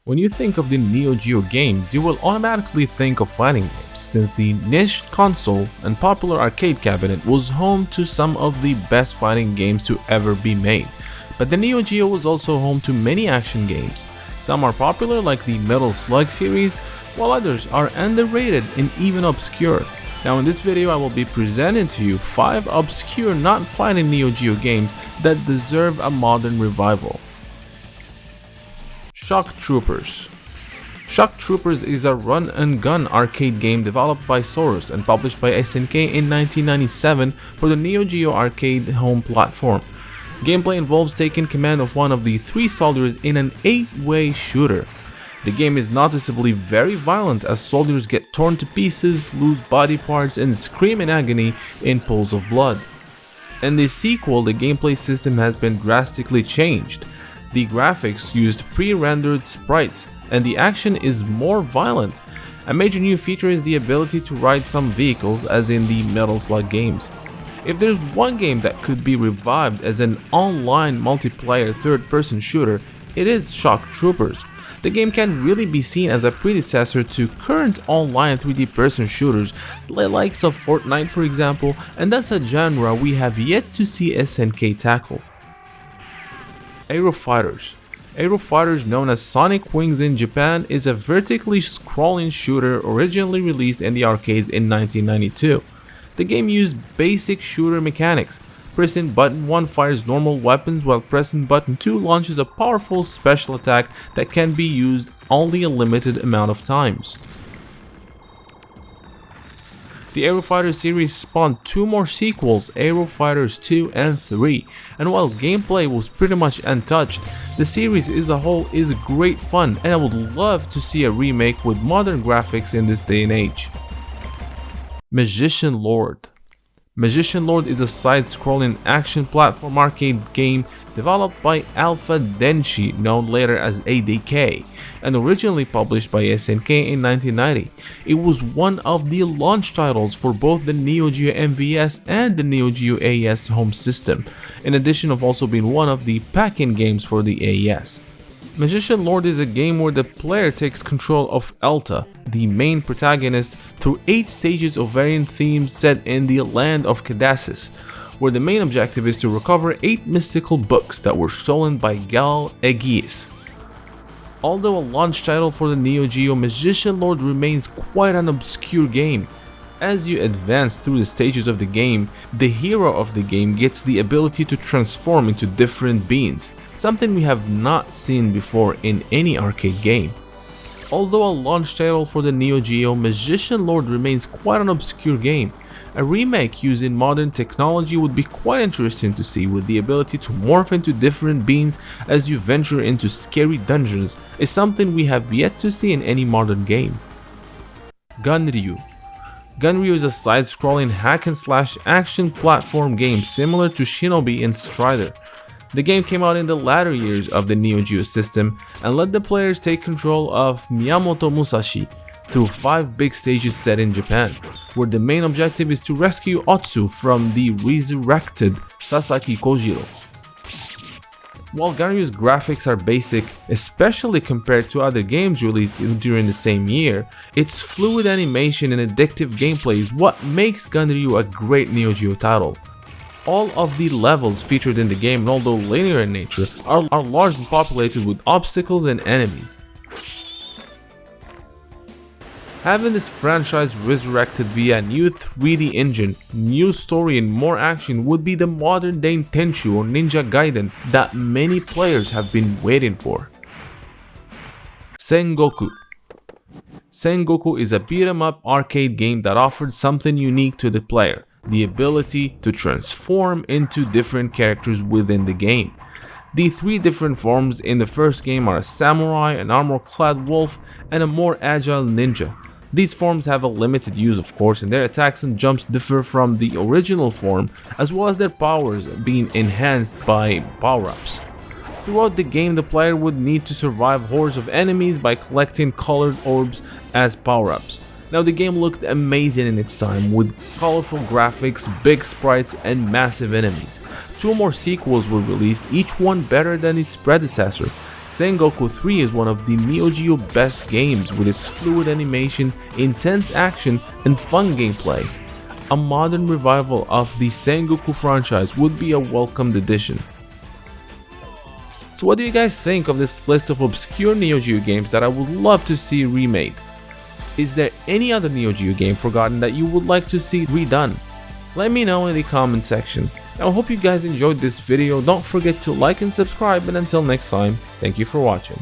When you think of the Neogeo games, you will automatically think of fighting games, since the niche console and popular arcade cabinet was home to some of the best fighting games to ever be made. But the Neogeo was also home to many action games. Some are popular like the Metal Slug series, while others are underrated and even obscure. Now in this video I will be presenting to you 5 obscure not fighting Neogeo games that deserve a modern revival. Shock Troopers. Shock Troopers is a run-and-gun arcade game developed by Source and published by SNK in 1997 for the Neo Geo arcade home platform. Gameplay involves taking command of one of the 3 soldiers in an 8-way shooter. The game is noticeably very violent as soldiers get torn to pieces, lose body parts, and scream in agony in pools of blood. In the sequel, the gameplay system has been drastically changed. The graphics used pre-rendered sprites, and the action is more violent. A major new feature is the ability to ride some vehicles as in the Metal Slug games. If there's one game that could be revived as an online multiplayer third-person shooter, it is Shock Troopers. The game can really be seen as a predecessor to current online 3D person shooters, the likes of Fortnite for example, and that's a genre we have yet to see SNK tackle. Aero Fighters. Aero Fighters, known as Sonic Wings in Japan, is a vertically scrolling shooter originally released in the arcades in 1992. The game used basic shooter mechanics. Pressing button 1 fires normal weapons while pressing button 2 launches a powerful special attack that can be used only a limited amount of times. The Aero Fighters series spawned 2 more sequels, Aero Fighters 2 and 3, and while gameplay was pretty much untouched, the series as a whole is great fun and I would love to see a remake with modern graphics in this day and age. Magician Lord. Magician Lord is a side-scrolling action platform arcade game developed by Alpha Denshi, known later as ADK, and originally published by SNK in 1990. It was one of the launch titles for both the Neo Geo MVS and the Neo Geo AES home system, in addition of also being one of the pack-in games for the AES. Magician Lord is a game where the player takes control of Elta, the main protagonist, through 8 stages of varying themes set in the land of Cadassus, where the main objective is to recover 8 mystical books that were stolen by Gal Aegis. Although a launch title for the Neo Geo, Magician Lord remains quite an obscure game. As you advance through the stages of the game, the hero of the game gets the ability to transform into different beings, something we have not seen before in any arcade game. Although a launch title for the Neo Geo, Magician Lord remains quite an obscure game. A remake using modern technology would be quite interesting to see, with the ability to morph into different beings as you venture into scary dungeons is something we have yet to see in any modern game. Ganryu. Ganryu is a side-scrolling hack-and-slash action platform game similar to Shinobi and Strider. The game came out in the latter years of the Neo Geo system and let the players take control of Miyamoto Musashi through 5 big stages set in Japan, where the main objective is to rescue Otsu from the resurrected Sasaki Kojiro. While Ganryu's graphics are basic, especially compared to other games released during the same year, its fluid animation and addictive gameplay is what makes Ganryu a great Neo Geo title. All of the levels featured in the game, although linear in nature, are largely populated with obstacles and enemies. Having this franchise resurrected via a new 3D engine, new story and more action would be the modern day Tenchu or Ninja Gaiden that many players have been waiting for. Sengoku. Sengoku is a beat-em-up arcade game that offered something unique to the player, the ability to transform into different characters within the game. The 3 different forms in the first game are a samurai, an armor-clad wolf, and a more agile ninja. These forms have a limited use of course, and their attacks and jumps differ from the original form, as well as their powers being enhanced by power-ups. Throughout the game, the player would need to survive hordes of enemies by collecting colored orbs as power-ups. Now the game looked amazing in its time, with colorful graphics, big sprites, and massive enemies. 2 more sequels were released, each one better than its predecessor. Sengoku 3 is one of the Neogeo best games with its fluid animation, intense action, and fun gameplay. A modern revival of the Sengoku franchise would be a welcomed addition. So what do you guys think of this list of obscure Neogeo games that I would love to see remade? Is there any other Neogeo game forgotten that you would like to see redone? Let me know in the comment section. I hope you guys enjoyed this video. Don't forget to like and subscribe, and until next time, thank you for watching.